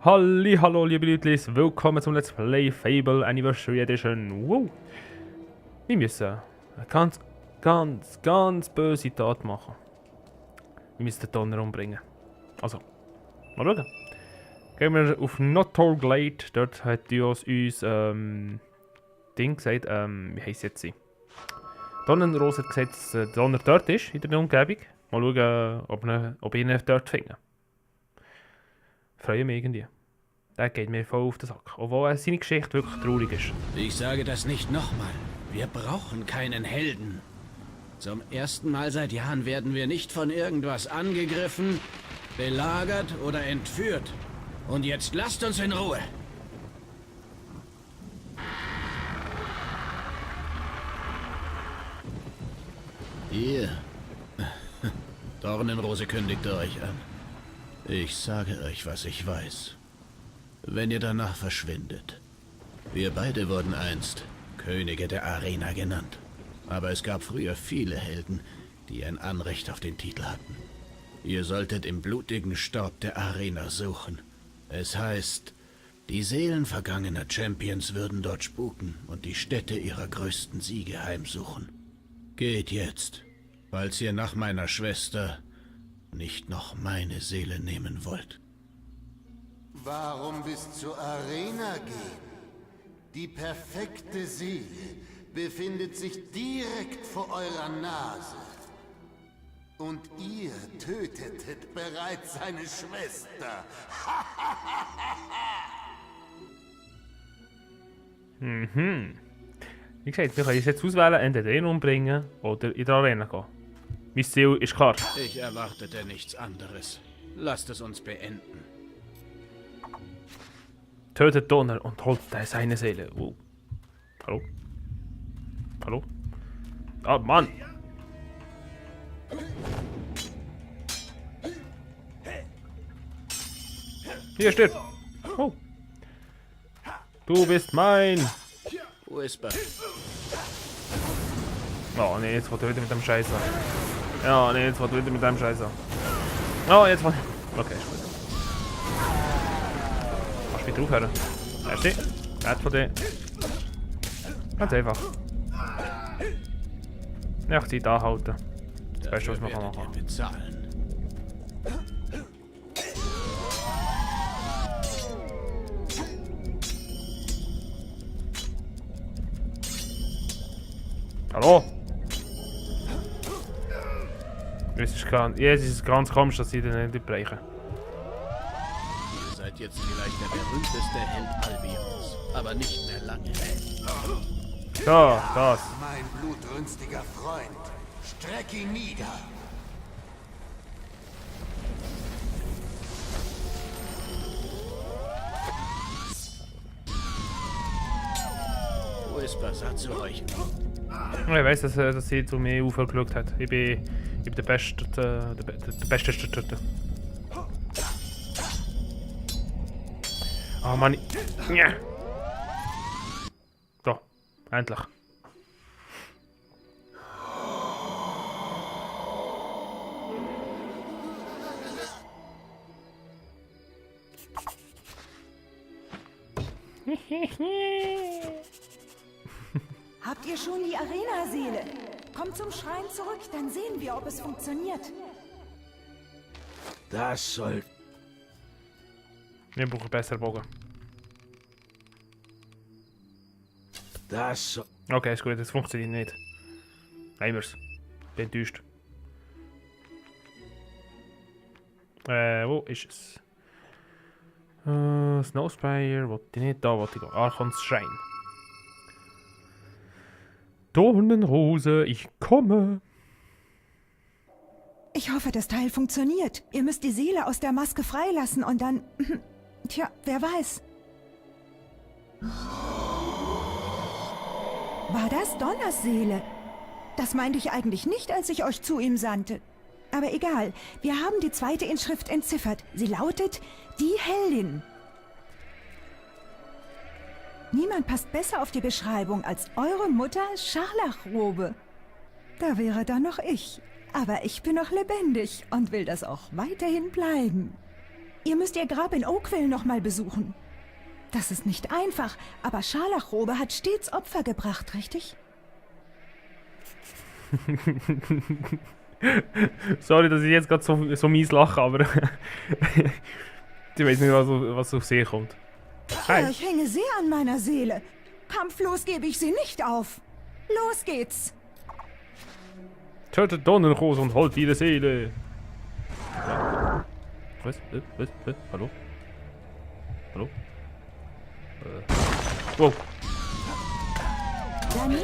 Hallo liebe Leute, willkommen zum Let's Play Fable Anniversary Edition. Wow. Wir müssen eine ganz böse Tat machen. Wir müssen den Donner umbringen. Also, mal schauen. Gehen wir auf Notor Glade, dort hat Dios uns Ding gesagt, wie heisst jetzt sie? Donnenrose hat gesagt, dass der Donner dort ist, in der Umgebung. Mal schauen, ob ich ihn dort finde. Freue mich irgendwie. Der geht mir voll auf den Sack. Obwohl seine Geschichte wirklich traurig ist. Ich sage das nicht nochmal. Wir brauchen keinen Helden. Zum ersten Mal seit Jahren werden wir nicht von irgendwas angegriffen, belagert oder entführt. Und jetzt lasst uns in Ruhe. Ihr. Dornenrose kündigte euch an. Ich sage euch, was ich weiß. Wenn ihr danach verschwindet. Wir beide wurden einst Könige der Arena genannt. Aber es gab früher viele Helden, die ein Anrecht auf den Titel hatten. Ihr solltet im blutigen Staub der Arena suchen. Es heißt, die Seelen vergangener Champions würden dort spuken und die Stätte ihrer größten Siege heimsuchen. Geht jetzt, falls ihr nach meiner Schwester nicht noch meine Seele nehmen wollt. Warum bis zur Arena gehen? Die perfekte Seele befindet sich direkt vor eurer Nase. Und ihr tötetet bereits seine Schwester. Wie gesagt, wir können uns jetzt auswählen, entweder ihn umbringen oder in die Arena gehen. Mein Ziel ist klar. Ich erwartete nichts anderes. Lasst es uns beenden. Tötet Donner und holt seine Seele. Hallo? Hallo? Ah, Mann! Hier steht. Oh. Du bist mein. Whisper. Oh ne, jetzt wird er wieder mit dem Scheiß an. Ja, ne, jetzt wird er wieder mit dem Scheiß an. Oh, jetzt wird. Okay, ist gut. Kannst du wieder aufhören? Merci. Nett von dir. Ganz einfach. Ja, Zeit anhalten. Das Beste, was man machen kann. Bezahlen. Hallo? Jetzt ist es ganz komisch, dass sie den nicht brechen. Ihr seid jetzt vielleicht der berühmteste Held Albions, aber nicht mehr lange. So, das. Mein blutrünstiger Freund, streck ihn nieder. Whisper sah zu euch. Ich weiss, dass sie zu mir aufgeschaut hat. Ich bin der Beste. Der Beste. Oh Mann. Ja. So, endlich. Habt ihr schon die Arena-Seele? Kommt zum Schrein zurück, dann sehen wir, ob es funktioniert. Das soll... Wir brauchen besser Bogen. Das soll... Okay, ist gut, das funktioniert nicht. Nehmen wir's. Bin enttäuscht. Wo ist es? Snowspire, wollte ich nicht. Da wollte ich gehen. Archons Schrein. Dornenrose, ich komme. Ich hoffe, das Teil funktioniert. Ihr müsst die Seele aus der Maske freilassen und dann... Tja, wer weiß. War das Donners Seele? Das meinte ich eigentlich nicht, als ich euch zu ihm sandte. Aber egal, wir haben die zweite Inschrift entziffert. Sie lautet, die Heldin. Niemand passt besser auf die Beschreibung als eure Mutter Scharlachrobe. Da wäre dann noch ich. Aber ich bin noch lebendig und will das auch weiterhin bleiben. Ihr müsst ihr Grab in Oakville nochmal besuchen. Das ist nicht einfach, aber Scharlachrobe hat stets Opfer gebracht, richtig? Sorry, dass ich jetzt gerade so mies lache, aber ich weiß nicht, was auf See kommt. Hi. Ich hänge sehr an meiner Seele. Kampflos gebe ich sie nicht auf. Los geht's. Tötet Dornenrose und holt ihre Seele. Was? Hallo? Hallo? Wow. Daneben.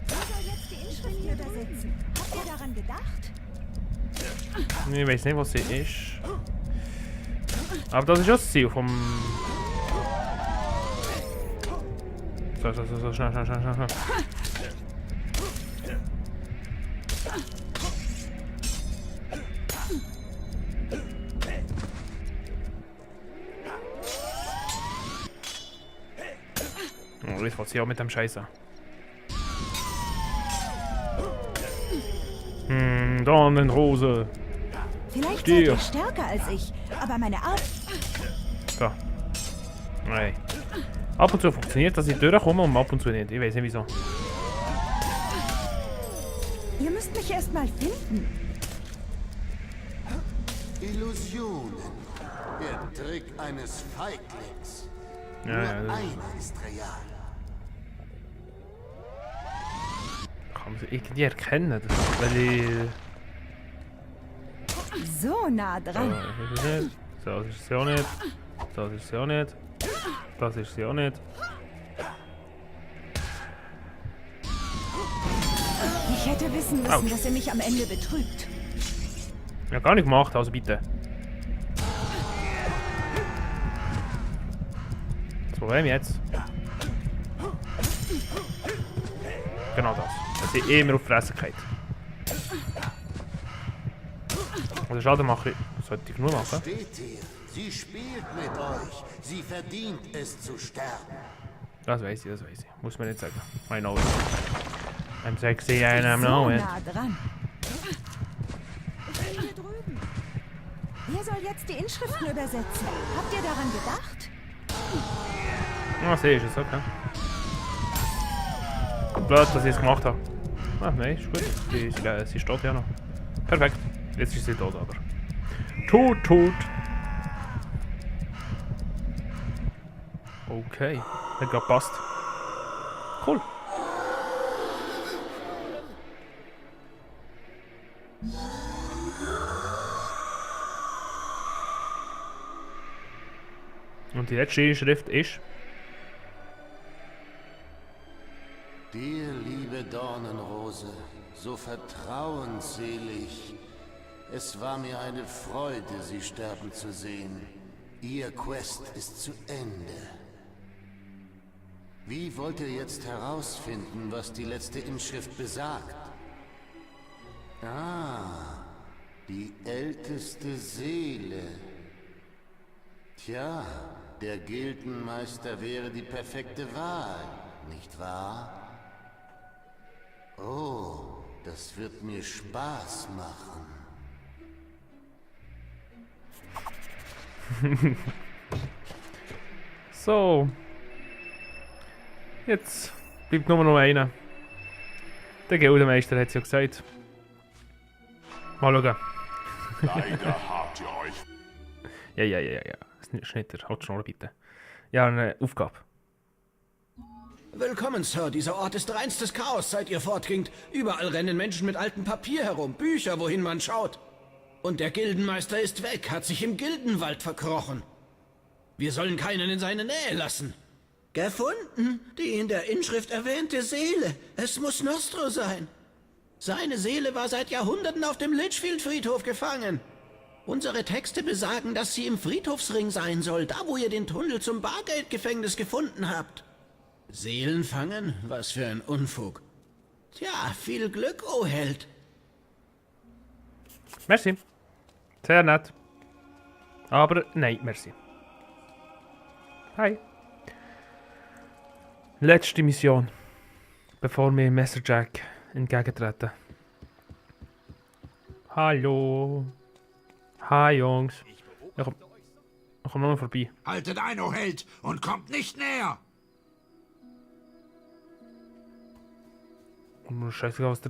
Wer soll jetzt die Inschrift hier übersetzen? Habt ihr daran gedacht? Ich weiß nicht, was sie ist. Aber das ist ja das Ziel vom... So, schnell. Oh, jetzt fährt sie auch mit dem Scheiße. Dornenrose. Vielleicht Stirb. seid ihr stärker als ich, aber meine Art... So. Nein. Ab und zu funktioniert, dass ich durchkomme und ab und zu nicht. Ich weiß nicht wieso. Ihr müsst mich erst mal finden. Illusionen. Der Trick eines Feiglings. Ja, Nur ja, das einer ist real. kann man sie irgendwie erkennen. Weil ich... So nah dran. So, das ist sie auch nicht. Das ist sie auch nicht. Das ist sie auch nicht. Ich hätte wissen müssen, Autsch. dass ihr mich am Ende betrügt. Ja, gar nicht gemacht, also bitte. Das Problem jetzt. Genau das. Dass ich immer auf die Fresse geht. Oder Schaden mache ich. Sollte ich nur machen? Steht hier. Sie spielt mit euch. Sie verdient es zu sterben. Das weiß ich. Muss man nicht sagen. I know it. I'm sexy and I'm So know it. nah dran. Ich bin hier drüben. Wer soll jetzt die Inschriften übersetzen? Habt ihr daran gedacht? Ah, sehe ich es, okay. Blöd, dass ich es gemacht habe. Ah, nein, ist gut. Sie steht ja noch. Perfekt. Jetzt ist sie tot, aber. Tot. Okay. Hat gerade passt. Cool. Und die letzte Schrift ist. Dir, liebe Dornenrose, so vertrauensselig. Es war mir eine Freude, Sie sterben zu sehen. Ihr Quest ist zu Ende. Wie wollt ihr jetzt herausfinden, was die letzte Inschrift besagt? Ah, die älteste Seele. Tja, der Gildenmeister wäre die perfekte Wahl, nicht wahr? Oh, das wird mir Spaß machen. So. Jetzt bleibt nur noch einer. Der Gildemeister hat es ja gesagt. Mal schauen. Leider habt ihr euch Ja. Schnitter, halt Schnurren bitte. Ja, eine Aufgabe. Willkommen, Sir. Dieser Ort ist reinstes Chaos, seit ihr fortgingt. Überall rennen Menschen mit altem Papier herum, Bücher, wohin man schaut. Und der Gildenmeister ist weg, hat sich im Gildenwald verkrochen. Wir sollen keinen in seine Nähe lassen. Gefunden, die in der Inschrift erwähnte Seele. Es muss Nostro sein. Seine Seele war seit Jahrhunderten auf dem Litchfield-Friedhof gefangen. Unsere Texte besagen, dass sie im Friedhofsring sein soll, da wo ihr den Tunnel zum Bargate-Gefängnis gefunden habt. Seelen fangen? Was für ein Unfug. Tja, viel Glück, o Held. Merci. Sehr nett. Aber nein, merci. Hi. Letzte Mission. Bevor wir Messerjack entgegentreten. Hallo. Hi, Jungs. Ich komm noch mal vorbei. Haltet ein, o Held, und kommt nicht näher! Scheißegal, was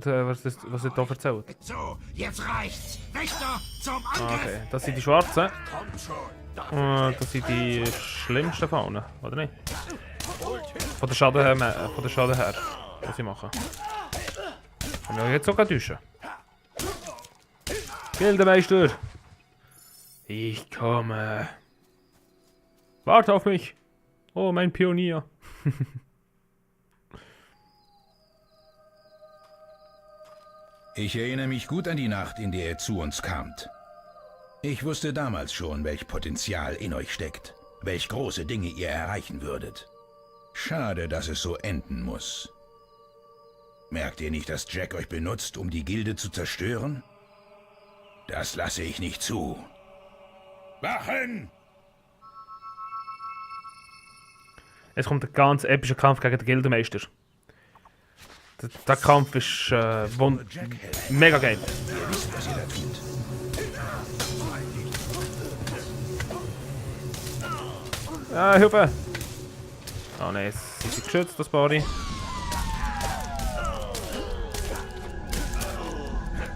ihr da erzählt. So, jetzt reicht's! Wächter, zum Angriff! Okay, das sind die Schwarzen. Kommt schon! Das sind die schlimmsten Faunen, oder nicht? Von der Schaden her, was sie machen. Kann mich jetzt sogar täuschen. Gildemeister! Ich komme. Warte auf mich! Oh, mein Pionier! Ich erinnere mich gut an die Nacht, in der ihr zu uns kamt. Ich wusste damals schon, welch Potenzial in euch steckt, welch große Dinge ihr erreichen würdet. Schade, dass es so enden muss. Merkt ihr nicht, dass Jack euch benutzt, um die Gilde zu zerstören? Das lasse ich nicht zu. Wachen! Es kommt ein ganz epischer Kampf gegen den Gildemeister. Der Kampf ist mega geil. Ihr wisst, was ihr da tut. Ah, Hilfe! Oh nein, sie sind geschützt, das Body.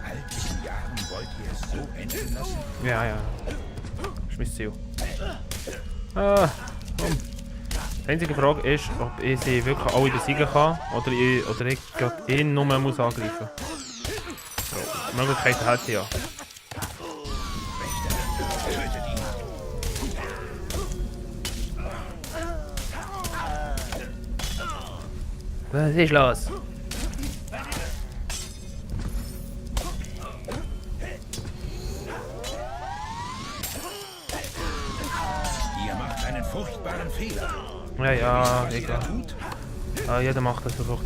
All diesen Jahren wollt ihr es so enden lassen? Ja. Das ist mein Ziel. Ah, komm. Die einzige Frage ist, ob ich sie wirklich alle besiegen kann oder ich gerade ihn nur muss angreifen muss. So, die Möglichkeit hat sie ja. Tötet ihn! Was ist los? Ihr macht einen furchtbaren Fehler. Ja, Was ihr egal. da tut? Ah, jeder macht das versucht.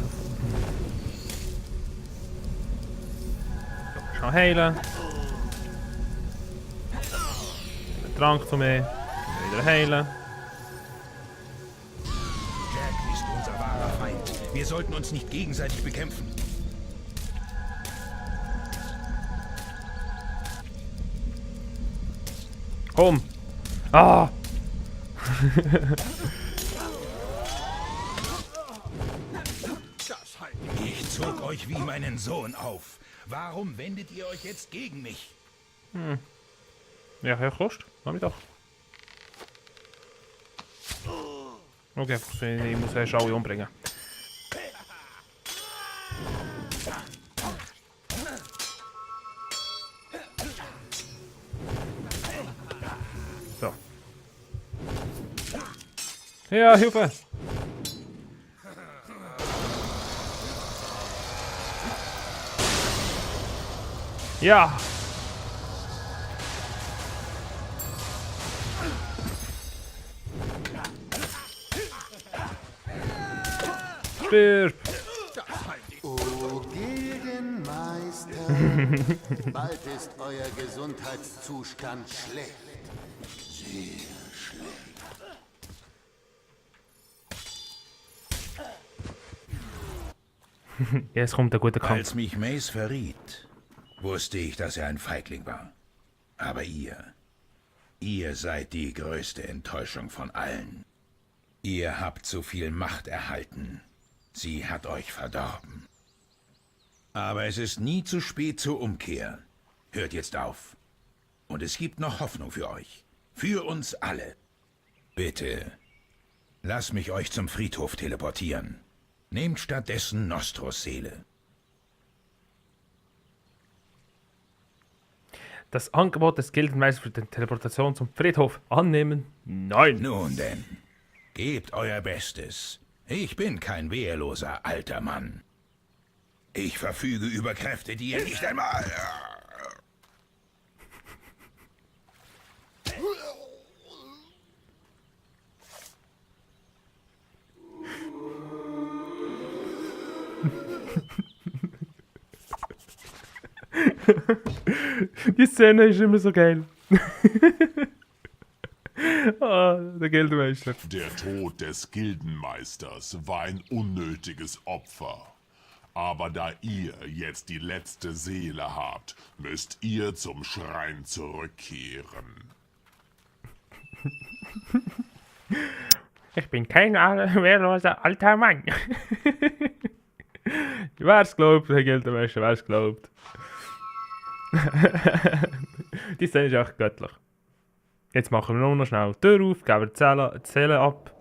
Schnell heilen. Einen Trank zu mir. Wieder heilen. Jack ist unser wahrer Feind. Wir sollten uns nicht gegenseitig bekämpfen. Komm! Ah! Ich zog euch wie meinen Sohn auf. Warum wendet ihr euch jetzt gegen mich? Ja, ich habe Lust. Mach mich doch. Okay, ich muss erst alle umbringen. So. Ja, Hilfe! Ja! Stirb! O Gildenmeister, bald ist euer Gesundheitszustand schlecht. Sehr schlecht. Jetzt kommt der gute Kampf. Als mich Mace verriet, wusste ich, dass er ein Feigling war. Aber ihr seid die größte Enttäuschung von allen. Ihr habt so viel Macht erhalten. Sie hat euch verdorben. Aber es ist nie zu spät zur Umkehr. Hört jetzt auf. Und es gibt noch Hoffnung für euch. Für uns alle. Bitte, lasst mich euch zum Friedhof teleportieren. Nehmt stattdessen Nostros Seele. Das Angebot des Gildenmeisters für die Teleportation zum Friedhof annehmen? Nein! Nun denn, gebt euer Bestes. Ich bin kein wehrloser alter Mann. Ich verfüge über Kräfte, die ihr nicht einmal... Die Szene ist immer so geil. Ah, der Gildemeister. Der Tod des Gildenmeisters war ein unnötiges Opfer. Aber da ihr jetzt die letzte Seele habt, müsst ihr zum Schrein zurückkehren. Ich bin kein wehrloser alter Mann. Wer's glaubt, Herr Gildenmeister, wer's glaubt. Die Szene ist echt göttlich. Jetzt machen wir nur noch schnell die Tür auf, geben die Zelle ab.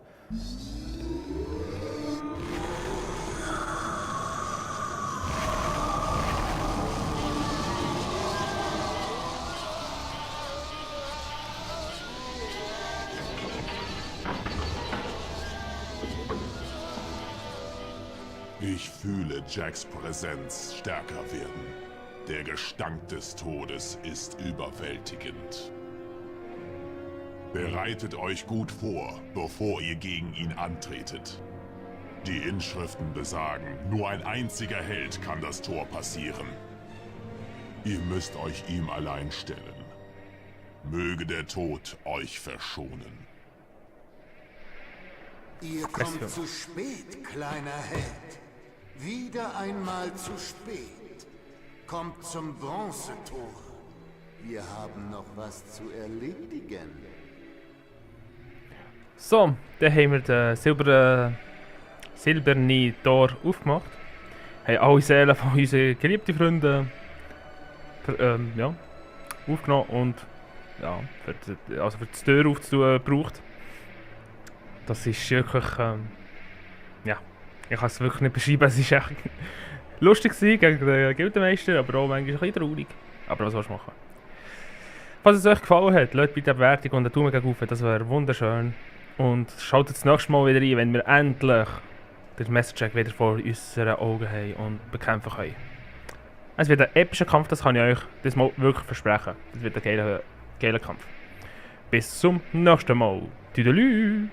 Ich fühle Jacks Präsenz stärker werden. Der Gestank des Todes ist überwältigend. Bereitet euch gut vor, bevor ihr gegen ihn antretet. Die Inschriften besagen, nur ein einziger Held kann das Tor passieren. Ihr müsst euch ihm allein stellen. Möge der Tod euch verschonen. Ihr kommt zu spät, kleiner Held. Wieder einmal zu spät. Kommt zum Bronzetor. Wir haben noch was zu erledigen. So, dann haben wir den silbernen Tor aufgemacht. Haben alle Seelen von unseren geliebten Freunden aufgenommen und für die Tür aufzutun gebraucht. Das ist wirklich, ich kann es wirklich nicht beschreiben, es war echt lustig gegen den Gildenmeister, aber auch manchmal ein bisschen traurig. Aber was willst du machen? Falls es euch gefallen hat, lasst bitte eine Bewertung und einen Daumen auf, das wäre wunderschön. Und schaltet das nächste Mal wieder ein, wenn wir endlich den Messerjack wieder vor unseren Augen haben und bekämpfen können. Es wird ein epischer Kampf, das kann ich euch das Mal wirklich versprechen. Es wird ein geiler Kampf. Bis zum nächsten Mal. Tüdelü!